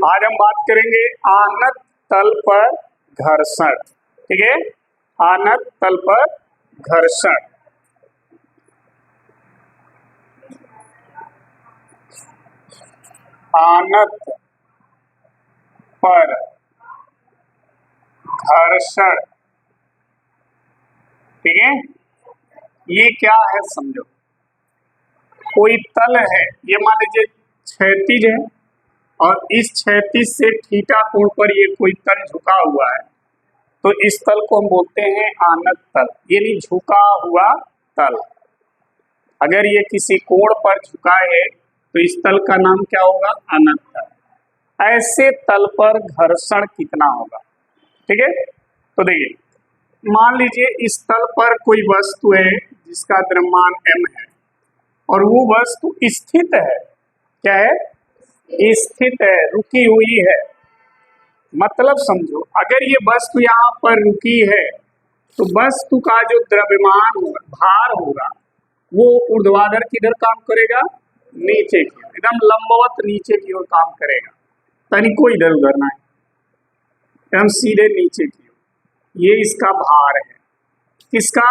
आज हम बात करेंगे आनत तल पर घर्षण। ठीक है, आनत तल पर घर्षण। आनत पर घर्षण। ठीक है, ये क्या है समझो। कोई तल है, ये मान लीजिए क्षैतिज है और इस क्षैतिज से थीटा कोण पर ये कोई तल झुका हुआ है, तो इस तल को हम बोलते हैं आनत तल, यानी झुका हुआ तल। अगर ये किसी कोण पर झुका है तो इस तल का नाम क्या होगा? आनत तल। ऐसे तल पर घर्षण कितना होगा? ठीक है, तो देखिए मान लीजिए इस तल पर कोई वस्तु है जिसका द्रव्यमान m है और वो वस्तु स्थित है। क्या है? स्थित है, रुकी हुई है। मतलब समझो, अगर ये वस्तु यहाँ पर रुकी है तो वस्तु का जो द्रव्यमान होगा, भार होगा, वो ऊर्ध्वाधर किधर काम करेगा? नीचे की ओर, एकदम लंबवत नीचे की ओर काम करेगा। तनिको इधर उधर ना, एकदम सीधे नीचे की ओर। ये इसका भार है। किसका?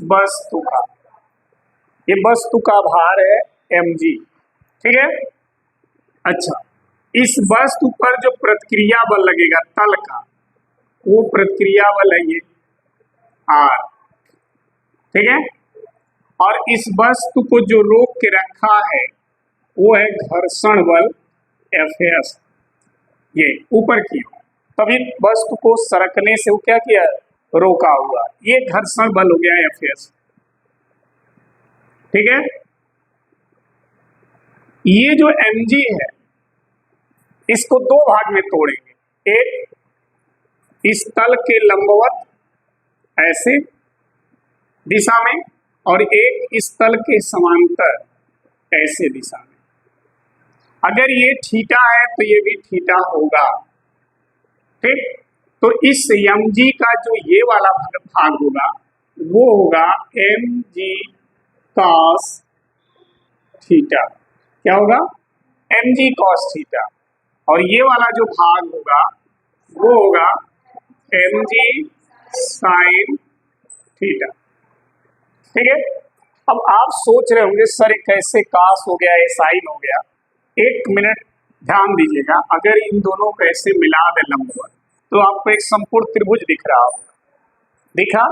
वस्तु का। ये वस्तु का भार है mg। ठीक है, अच्छा, इस वस्तु पर जो प्रतिक्रिया बल लगेगा तल का, वो प्रतिक्रिया बल है ये r। ठीक है, और इस वस्तु को जो रोक के रखा है वो है घर्षण बल Fs। ये ऊपर की ओर, तभी वस्तु को सरकने से वो क्या किया? रोका हुआ। ये घर्षण बल हो गया Fs। ठीक है, ये जो mg है इसको दो भाग में तोड़ेंगे। एक इस तल के लंबवत ऐसे दिशा में और एक इस तल के समांतर ऐसे दिशा में। अगर ये थीटा है तो ये भी थीटा होगा। ठीक, तो इस mg का जो ये वाला भाग होगा वो होगा mg cos थीटा। क्या होगा? mg cos theta. और ये वाला जो भाग होगा वो होगा mg sin थीटा। ठीक है, अब आप सोच रहे होंगे सर कैसे cos हो गया, ये sin हो गया। एक मिनट ध्यान दीजिएगा, अगर इन दोनों को ऐसे मिला दे लंबवत तो आपको एक समकोण त्रिभुज दिख रहा होगा। दिखा?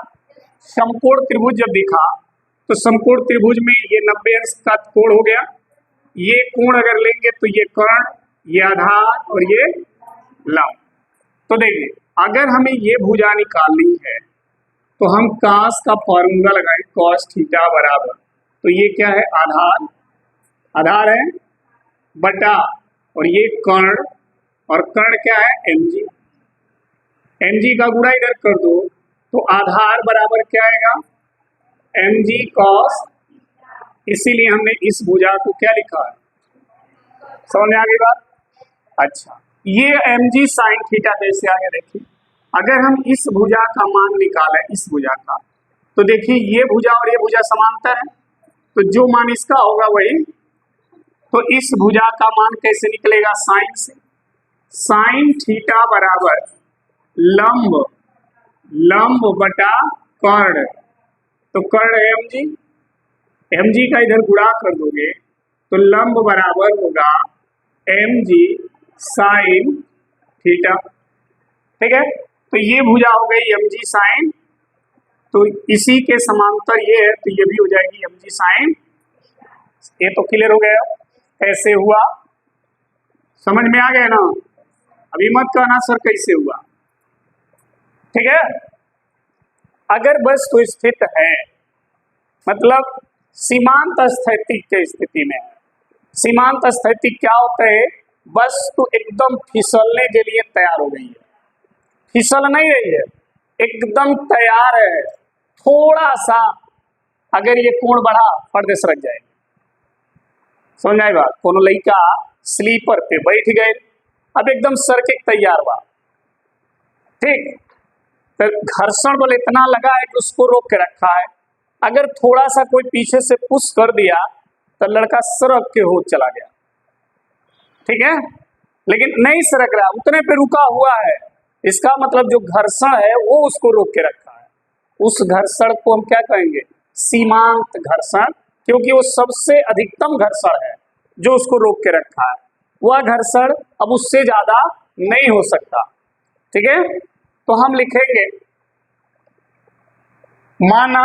समकोण त्रिभुज जब दिखा तो समकोण त्रिभुज में ये 90 अंश का कोण हो गया। ये कोण अगर लेंगे तो ये कर्ण, ये आधार और ये लंब। तो देखिए अगर हमें ये भुजा निकालनी है तो हम cos का फॉर्मूला लगाएं, cos थीटा बराबर, तो ये क्या है? आधार, आधार है बटा, और ये कर्ण, और कर्ण क्या है? mg। mg का गुणा इधर कर दो तो आधार बराबर क्या आएगा? mg cos। इसीलिए हमने इस भुजा को क्या लिखा है? समझ में आ गई बात? अच्छा, ये mg sin थीटा कैसे आ गया? देखिए अगर हम इस भुजा का मान निकालें, इस भुजा का, तो देखिए ये भुजा और ये भुजा समांतर है, तो जो मान इसका होगा वही, तो इस भुजा का मान कैसे निकलेगा? साइन से। साइन थीटा बराबर लंब, लंब बटा कर्ण, तो कर्ण है mg। mg का इधर गुणा कर दोगे तो लंब बराबर होगा mg साइन थीटा। ठीक है, तो ये भुजा हो गई mg साइन, तो इसी के समांतर ये है तो ये भी हो जाएगी mg साइन। ये तो क्लियर हो गया कैसे हुआ? समझ में आ गया ना? अभी मत कहना सर कैसे हुआ। ठीक है, अगर वस्तु स्थित है, मतलब सीमांत स्थिति के स्थिति में है। सीमांत स्थिति क्या होता है? वस्तु एकदम फिसलने के लिए तैयार हो गई है, फिसल नहीं रही है, एकदम तैयार है। थोड़ा सा अगर ये कोण बढ़ा पर्दे सरक जाएगा। समझ आए बात? कोनो लड़का स्लीपर पे बैठ गए, अब एकदम सर के तैयार बा। ठीक, तो घर्षण बल इतना लगा है कि उसको रोक के रखा है। अगर थोड़ा सा कोई पीछे से पुश कर दिया तो लड़का सरक के हो चला गया। ठीक है, लेकिन नहीं सरक रहा, उतने पे रुका हुआ है। इसका मतलब जो घर्षण है वो उसको रोक के रखा है। उस घर्षण को हम क्या कहेंगे? सीमांत घर्षण, क्योंकि वो सबसे अधिकतम घर्षण है जो उसको रोक के रखा है। वह घर्षण अब उससे ज्यादा नहीं हो सकता। ठीक है, तो हम लिखेंगे माना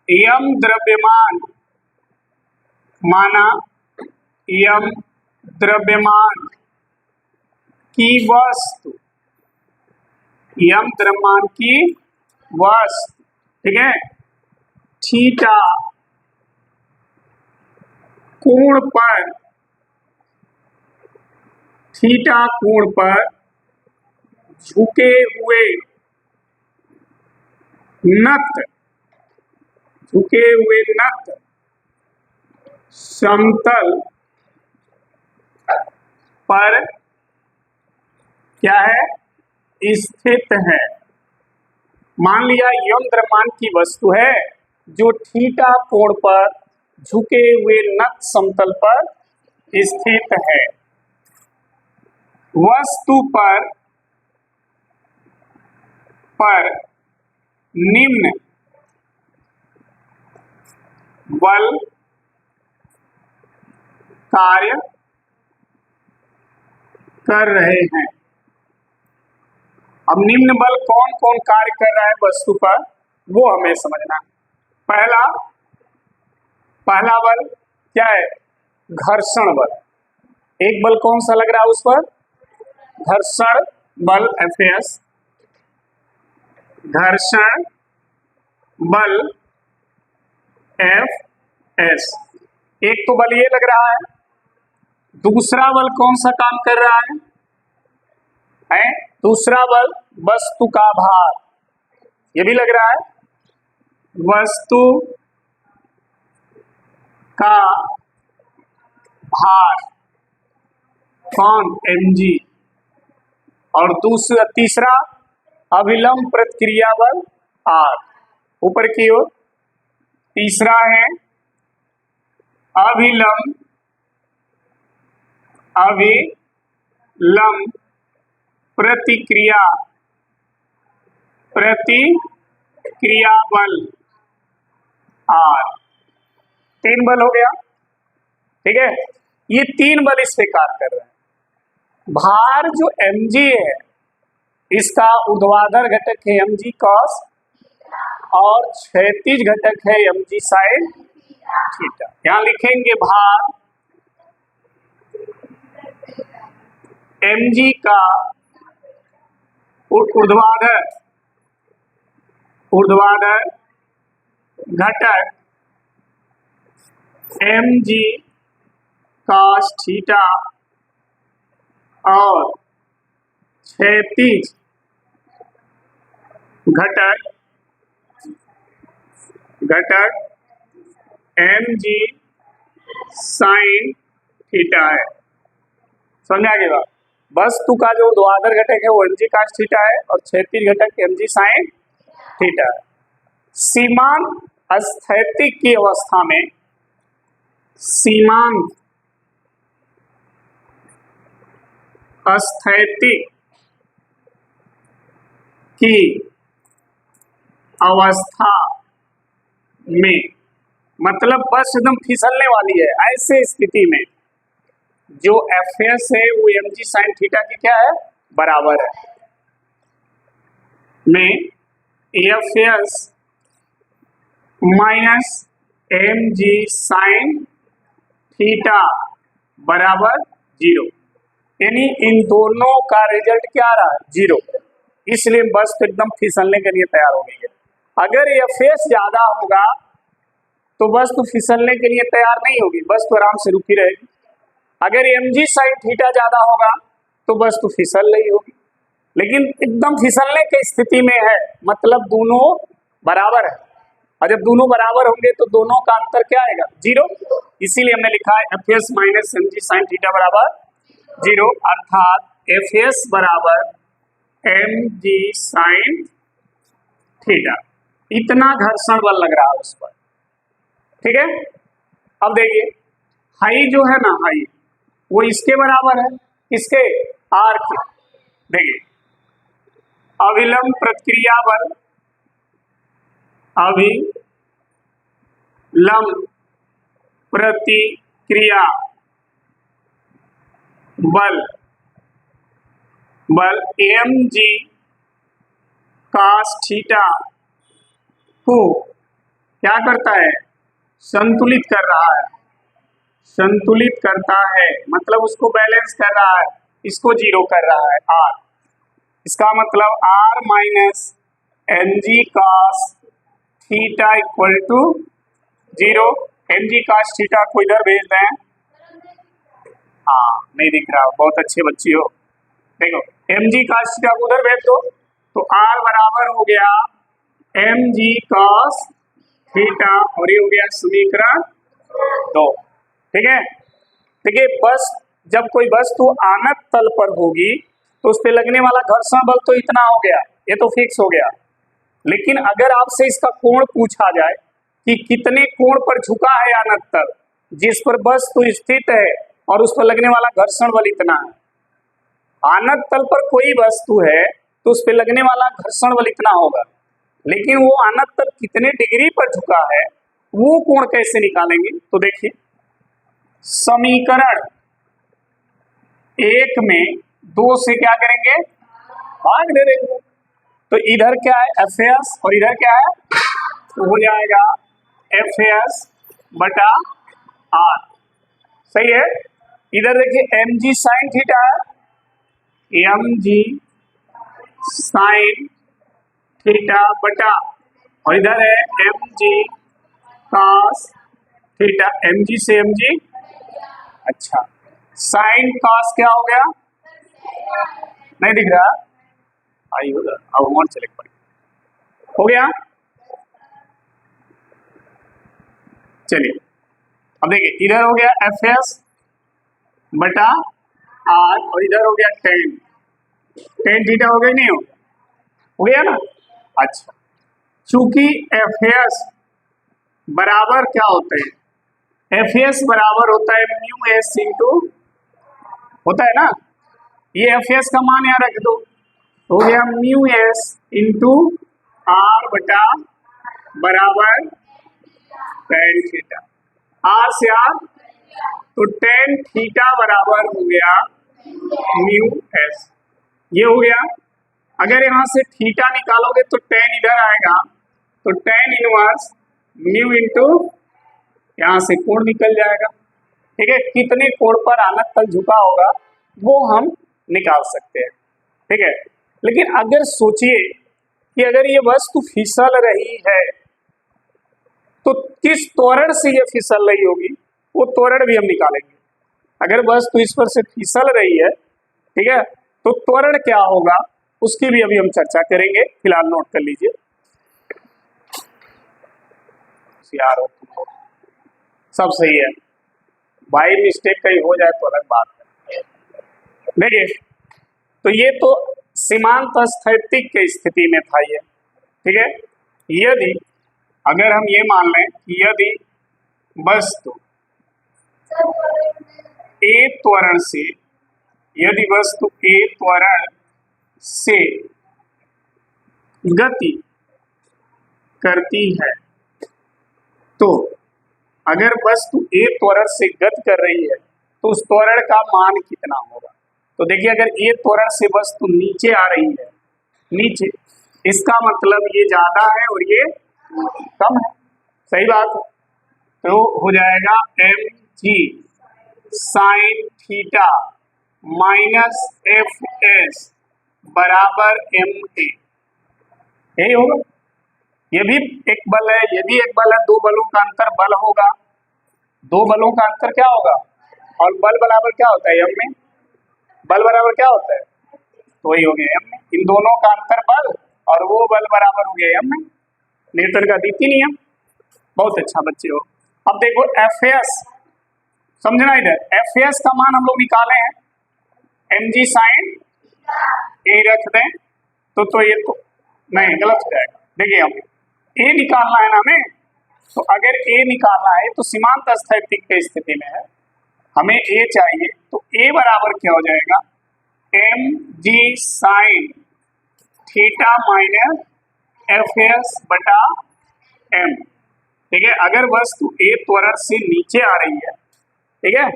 यम द्रव्यमान, माना यम द्रव्यमान की वस्तु, यम द्रव्यमान की वस्तु, ठीक है, थीटा कोण पर, थीटा कोण पर झुके हुए नत, झुके हुए नत समतल पर क्या है? स्थित है। मान लिया यम द्रव्यमान की वस्तु है जो थीटा कोण पर झुके हुए नत समतल पर स्थित है। वस्तु पर निम्न बल कार्य कर रहे हैं। अब निम्न बल कौन कौन कार्य कर रहा है वस्तु पर, वो हमें समझना। पहला बल क्या है? घर्षण बल। एक बल कौन सा लग रहा है उस पर? घर्षण बल Fs, घर्षण बल Fs। एक तो बल ये लग रहा है। दूसरा बल कौन सा काम कर रहा है? दूसरा बल वस्तु का भार, ये भी लग रहा है। वस्तु का भार कौन? mg। और तीसरा अभिलंब प्रतिक्रिया बल R, ऊपर की ओर। तीसरा है अभिलंब प्रतिक्रिया बल R। 3 बल हो गया, ठीक है। ये 3 बल इस पे कार्य कर रहे हैं। भार जो mg है इसका ऊर्ध्वाधर घटक है mg cos और क्षैतिज घटक है mg sin थीटा। यहां लिखेंगे भार mg का ऊर्ध्वाधर घटक mg cos थीटा और क्षैतिज घटक mg sin थीटा है। समझ आ गई बात? वस्तु का जो ऊर्ध्वाधर घटक है वो mg cos थीटा है और क्षैतिज घटक mg sin थीटा है। सीमांत स्थैतिक की अवस्था में, सीमांत स्थैतिक की अवस्था में, मतलब बस एकदम फिसलने वाली है, ऐसे स्थिति में जो Fs है वो mg sin थीटा की क्या है? बराबर है। में Fs minus mg sin theta बराबर 0, यानी इन दोनों का रिजल्ट क्या आ रहा है? 0। इसलिए बस एकदम फिसलने के लिए तैयार हो गई है। अगर Fs ज्यादा होगा तो बस तो फिसलने के लिए तैयार नहीं होगी, बस तो आराम से रुकी रहेगी। अगर mg sin थीटा ज्यादा होगा तो बस तो फिसल रही होगी। लेकिन एकदम फिसलने की स्थिति में है, मतलब दोनों बराबर है, और जब दोनों बराबर होंगे तो दोनों का अंतर क्या आएगा? 0। इसीलिए हमने लिखा है Fs minus mg sin theta बराबर 0, अर्थात Fs बराबर mg sin थीटा। इतना घर्षण बल लग रहा है उस पर, ठीक है। अब देखिए हाई जो है ना, हाई वो इसके बराबर है, किसके, आर के। देखिए अविलंब प्रतिक्रिया बल, अविलंब प्रतिक्रिया बल, बल mg cos थीटा को क्या करता है, संतुलित कर रहा है, संतुलित करता है, मतलब उसको बैलेंस कर रहा है, इसको जीरो कर रहा है r। इसका मतलब r minus mg cos theta equal to zero. mg cos theta को इधर भेज दें, हाँ नहीं दिख रहा, बहुत अच्छे बच्ची हो। देखो mg cos थीटा को उधर भेज दो तो r बराबर हो गया mg cos थीटा, और ये हो गया समीकरण 2। ठीक है, देखिए बस जब कोई वस्तु आनत तल पर होगी तो उस पर लगने वाला घर्षण बल तो इतना हो गया, ये तो फिक्स हो गया। लेकिन अगर आपसे इसका कोण पूछा जाए कि कितने कोण पर झुका है आनत तल जिस पर वस्तु स्थित है और उस पर लगने वाला घर्षण बल इतना है, आनत तल पर कोई वस्तु है तो उस पर लगने वाला घर्षण बल इतना होगा, लेकिन वो आनत तल कितने डिग्री पर झुका है वो कोण कैसे निकालेंगे। तो देखिए समीकरण 1 में 2 से क्या करेंगे, भाग दे देंगे, तो इधर क्या है Fs और इधर क्या है, तो हो जाएगा Fs बटा r। सही है, इधर देखिए mg साइन थीटा है, mg साइन थीटा बटा, और इधर है mg cos थीटा, mg से mg, अच्छा साइन cos क्या हो गया, नहीं दिख रहा, आई होगा अब हम सेलेक्ट करें, हो गया। चलिए अब देखिए इधर हो गया Fs बटा r और इधर हो गया टेन थीटा, हो गया नहीं, हो गया ना। अच्छा चूंकि Fs बराबर क्या होते हैं, Fs बराबर होता है म्यू एस इंटू, होता है ना, ये Fs का मान यहाँ रख दो, हो गया म्यू एस इंटू आर बटा बराबर टेन थीटा, आर से आर तो टेन थीटा बराबर हो गया म्यू एस, ये हो गया। अगर यहाँ से थीटा निकालोगे तो टेन इधर आएगा, तो टेन इनवर्स म्यू इंटू यहाँ से कोण निकल जाएगा। ठीक है, कितने कोण पर आनत तल झुका होगा वो हम निकाल सकते हैं। ठीक है, लेकिन अगर सोचिए कि अगर ये वस्तु फिसल रही है तो किस त्वरण से ये फिसल रही होगी, वो त्वरण भी हम निकालेंगे। अगर वस्तु इस पर से फिसल रही है, ठीक है, तो त्वरण क्या होगा उसकी भी अभी हम चर्चा करेंगे, फिलहाल नोट कर लीजिए। यार सब सही है, बाई मिस्टेक कहीं हो जाए तो अलग बात है। देखिए तो ये तो सीमांत स्थैतिक की स्थिति में था ये। ठीक है, यदि अगर हम ये मान लें कि यदि वस्तु ए त्वरण से, यदि वस्तु ए त्वरण से गति करती है, तो अगर वस्तु ए त्वरण से गति कर रही है तो उस त्वरण का मान कितना होगा। तो देखिए अगर ए त्वरण से वस्तु नीचे आ रही है, नीचे, इसका मतलब ये ज्यादा है और ये कम है, सही बात है। तो हो जाएगा M G sine theta minus F S बराबर एम ए, यही होगा। ये भी एक बल है, ये भी एक बल है, दो बलों का अंतर बल होगा, दो बलों का अंतर क्या होगा, और बल बराबर क्या होता है एम में, बल बराबर क्या होता है, तो वही हो गया एम में, इन दोनों का अंतर बल और वो बल बराबर हो गया एम में, न्यूटन का द्वितीय नियम। बहुत अच्छा बच्चे हो। अब देखो एफ एस, समझना इधर, एफ एस का मान हम लोग निकाले हैं, एम जी साइन ए रख दें तो ये तो नहीं गलत हो जाएगा। देखिए हम ए निकालना है ना हमें, तो अगर ए निकालना है तो सीमांत स्थैतिक की स्थिति में है, हमें ए चाहिए, तो ए बराबर क्या हो जाएगा, M G sine theta minus F S बटा एम। ठीक है, अगर वस्तु ए त्वरण से नीचे आ रही है, ठीक है,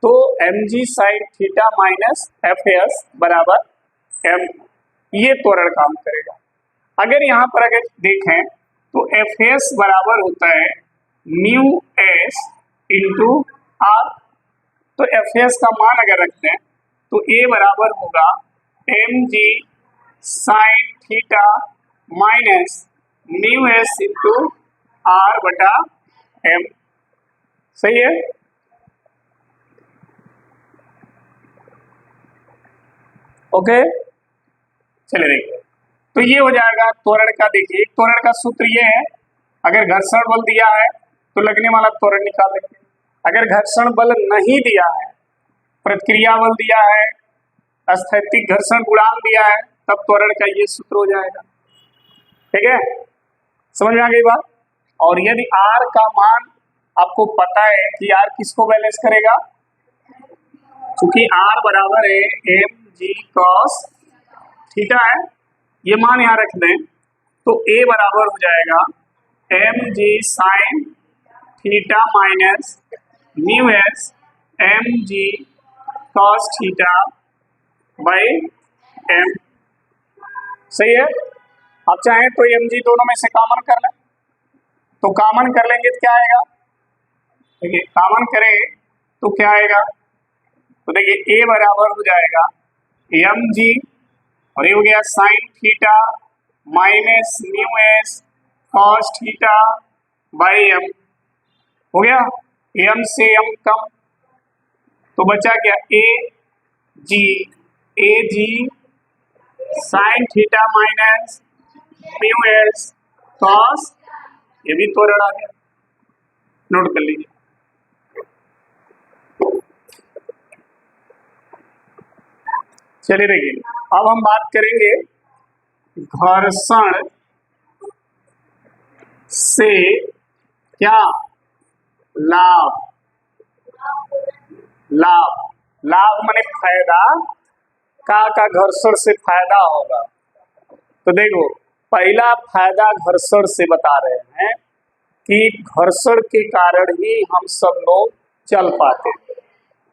तो M G sine theta minus F S बराबर एम, ये त्वरण काम करेगा। अगर यहाँ पर अगर देखें तो एफ एस बराबर होता है म्यू एस इंटू आर, तो एफ एस का मान अगर रखते हैं तो ए बराबर होगा M G sine theta minus mu S into R बटा एम। सही है, ओके। चलिए देखिए, तो ये हो जाएगा त्वरण का। देखिए त्वरण का सूत्र ये है, अगर घर्षण बल दिया है तो लगने वाला त्वरण निकाल लेंगे, अगर घर्षण बल नहीं दिया है, प्रतिक्रिया बल दिया है, स्थैतिक घर्षण गुणांक दिया है, तब त्वरण का ये सूत्र हो जाएगा। ठीक है, समझ में आ गई बात। और यदि आर का मान आपको पता है कि आर किसको बैलेंस करेगा, क्योंकि आर बराबर है एम जी कॉस थीटा है, ये मान यहाँ रख दें तो ए बराबर हो जाएगा M G sine theta minus mu S M G cos theta by M. सही है, आप चाहें तो एम जी दोनों में से कॉमन कर लें, तो कॉमन कर लेंगे तो क्या आएगा, देखिए कॉमन करें तो क्या आएगा, तो देखिए ए बराबर हो जाएगा एम जी और ये हो गया sine theta minus mu s cos theta by m, हो गया एम से एम कम, तो बचा क्या a g sine theta minus mu s cos, ये भी त्वरण आ गया, नोट कर लीजिए। चलिए देखिए, अब हम बात करेंगे घर्षण से क्या लाभ, लाभ लाभ माने फायदा, का घर्षण से फायदा होगा। तो देखो पहला फायदा घर्षण से बता रहे हैं कि घर्षण के कारण ही हम सब लोग चल पाते हैं।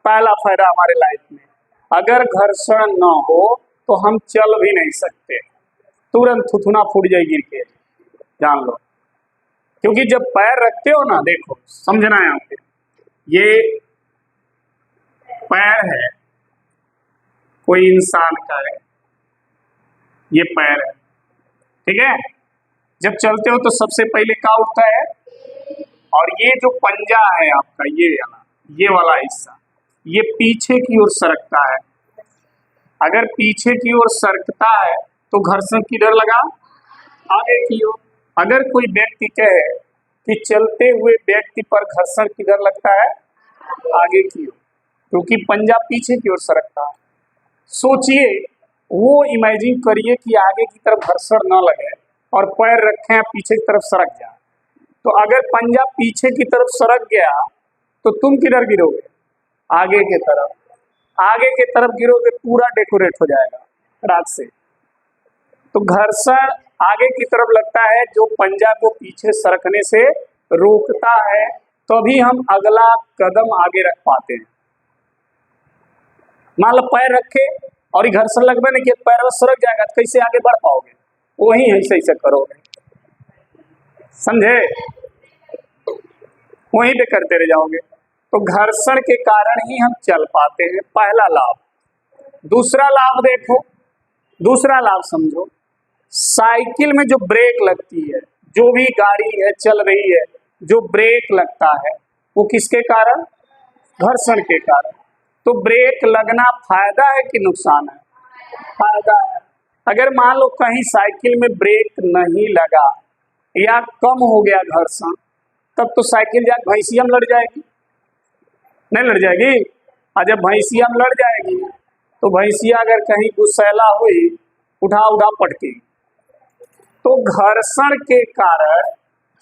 पहला फायदा हमारे लाइफ में, अगर घर्षण न हो तो हम चल भी नहीं सकते, तुरंत थुथुना फूट जाए गिर के, जान लो। क्योंकि जब पैर रखते हो ना, देखो समझना है यहाँ पे, ये पैर है, कोई इंसान का है, ये पैर है, ठीक है। जब चलते हो तो सबसे पहले क्या उठता है, और ये जो पंजा है आपका, ये वाला हिस्सा, ये पीछे की ओर सरकता है। अगर पीछे की ओर सरकता है तो घर्षण किधर लगा, आगे की ओर। अगर कोई व्यक्ति कहे कि चलते हुए व्यक्ति पर घर्षण किधर लगता है, आगे की ओर, क्योंकि पंजा पीछे की ओर सरकता है। सोचिए, वो इमेजिन करिए कि आगे की तरफ घर्षण न लगे और पैर रखे हैं पीछे की तरफ सरक जाए, तो अगर पंजा पीछे की तरफ सरक गया तो तुम किधर गिरोगे, आगे की तरफ। आगे की तरफ गिरोगे पूरा डेकोरेट हो जाएगा रात से। तो घर्षण आगे की तरफ लगता है, जो पंजा को पीछे सरकने से रोकता है, तभी हम अगला कदम आगे रख पाते हैं। मान लो पैर रखे और घर्षण लगने नहीं किया, पैर में सरक जाएगा तो कैसे आगे बढ़ पाओगे, वही ऐसे करोगे, समझे, वहीं पे करते रह जाओगे। तो घर्षण के कारण ही हम चल पाते हैं, पहला लाभ। दूसरा लाभ देखो, दूसरा लाभ समझो, साइकिल में जो ब्रेक लगती है, जो भी गाड़ी है चल रही है, जो ब्रेक लगता है वो किसके कारण, घर्षण के कारण। तो ब्रेक लगना फायदा है कि नुकसान है, फायदा है। अगर मान लो कहीं साइकिल में ब्रेक नहीं लगा या कम हो गया घर्षण, तब तो साइकिल जाके भैंसिया में लड़ जाएगी, नहीं लड़ जाएगी। और जब भैंसिया में लड़ जाएगी तो भैंसिया अगर कहीं गुस्सैला हुई, उठा पटकेगी। तो घर्षण के कारण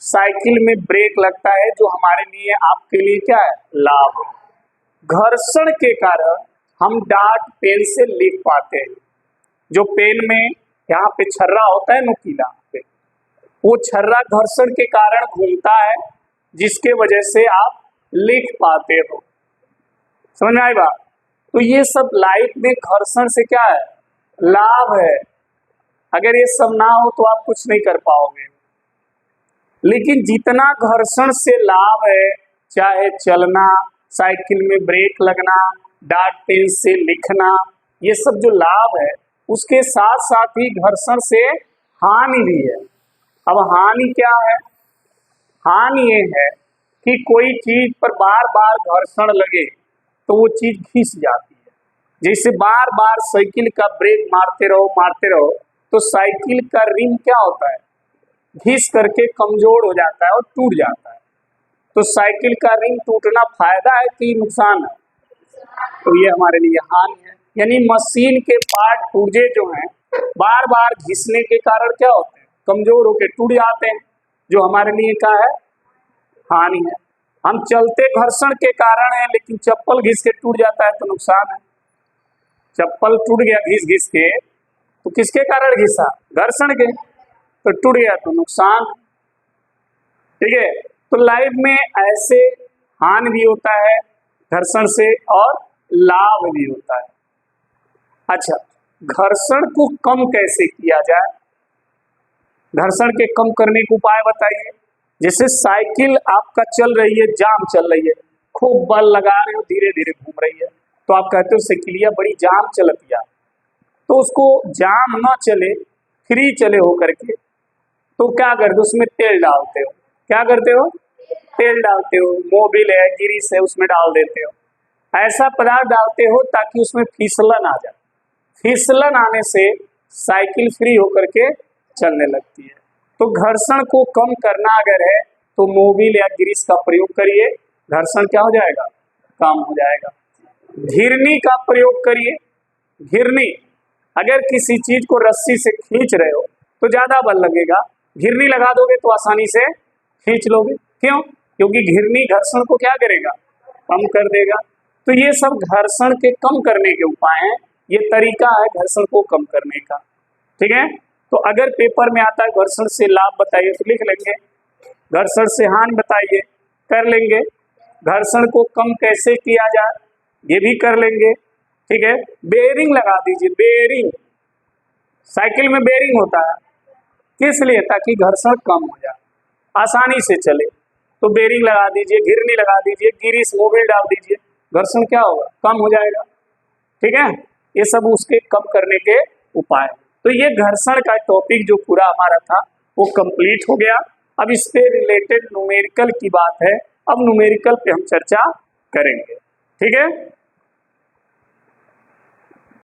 साइकिल में ब्रेक लगता है जो हमारे लिए आपके लिए क्या है, लाभ है। घर्षण के कारण हम डार्ट पेन से लिख पाते हैं। जो पेन में यहाँ पे छर्रा होता है नुकीला पे, वो छर्रा घर्षण के कारण घूमता है जिसके वजह से आप लिख पाते हो। समझ में आई बात? तो ये सब लाइफ में घर्षण से क्या है, लाभ है। अगर ये सब ना हो तो आप कुछ नहीं कर पाओगे। लेकिन जितना घर्षण से लाभ है, चाहे चलना, साइकिल में ब्रेक लगना, डार्ट पेन से लिखना, ये सब जो लाभ है, उसके साथ साथ ही घर्षण से हानि भी है। अब हानि क्या है? हानि ये है कि कोई चीज पर बार बार घर्षण लगे तो वो चीज घिस जाती है। जैसे बार बार साइकिल का ब्रेक मारते रहो तो साइकिल का रिम क्या होता है, घिस करके कमजोर हो जाता है और टूट जाता है। तो साइकिल का रिम टूटना फायदा है कि नुकसान है? तो ये हमारे लिए हानि है। यानी मशीन के पार्ट पुर्जे जो हैं बार बार घिसने के कारण क्या होते हैं, कमजोर होकर टूट जाते हैं, जो हमारे लिए क्या है, हानि है। हम चलते घर्षण के कारण है, लेकिन चप्पल घिस के टूट जाता है तो नुकसान है। चप्पल टूट गया घिस घिस के, तो किसके कारण घिसा, घर्षण के, तो टूट गया तो नुकसान। ठीक है, तो लाइफ में ऐसे हानि भी होता है घर्षण से और लाभ भी होता है। अच्छा, घर्षण को कम कैसे किया जाए? घर्षण के कम करने के उपाय बताइए। जैसे साइकिल आपका चल रही है, जाम चल रही है, खूब बल लगा रहे हो, धीरे धीरे घूम रही है, तो आप कहते हो साइकिलिया बड़ी जाम चलतिया, तो उसको जाम ना चले, फ्री चले हो करके, तो क्या करते हो, उसमें तेल डालते हो। क्या करते हो? तेल डालते हो, मोबिल है, गिरीस है, उसमें डाल देते हो। ऐसा पदार्थ डालते हो ताकि उसमें फिसलन आ जाए। फिसलन आने से साइकिल फ्री होकर के चलने लगती है। तो घर्षण को कम करना अगर है तो मोबिल या ग्रीस का प्रयोग करिए, घर्षण क्या हो जाएगा, कम हो जाएगा। घिरनी का प्रयोग करिए। घिरनी, अगर किसी चीज को रस्सी से खींच रहे हो तो ज्यादा बल लगेगा, घिरनी लगा दोगे तो आसानी से खींच लोगे। क्यों? क्योंकि घिरनी घर्षण को क्या करेगा, कम कर देगा। तो ये सब घर्षण के कम करने के उपाय हैं, ये तरीका है घर्षण को कम करने का। ठीक है, तो अगर पेपर में आता है घर्षण से लाभ बताइए तो लिख लेंगे, घर्षण से हानि बताइए, कर लेंगे, घर्षण को कम कैसे किया जाए ये भी कर लेंगे। ठीक है, बेयरिंग लगा दीजिए। बेयरिंग, साइकिल में बेयरिंग होता है किस लिए, ताकि घर्षण कम हो जाए, आसानी से चले, तो बेयरिंग लगा दीजिए, घिरनी लगा दीजिए, गिरीस मोबिल डाल दीजिए, घर्षण क्या होगा, कम हो जाएगा। ठीक है, ये सब उसके कम करने के उपाय। तो ये घर्षण का टॉपिक जो पूरा हमारा था वो कंप्लीट हो गया। अब इस पे रिलेटेड न्यूमेरिकल की बात है, अब न्यूमेरिकल पे हम चर्चा करेंगे। ठीक है।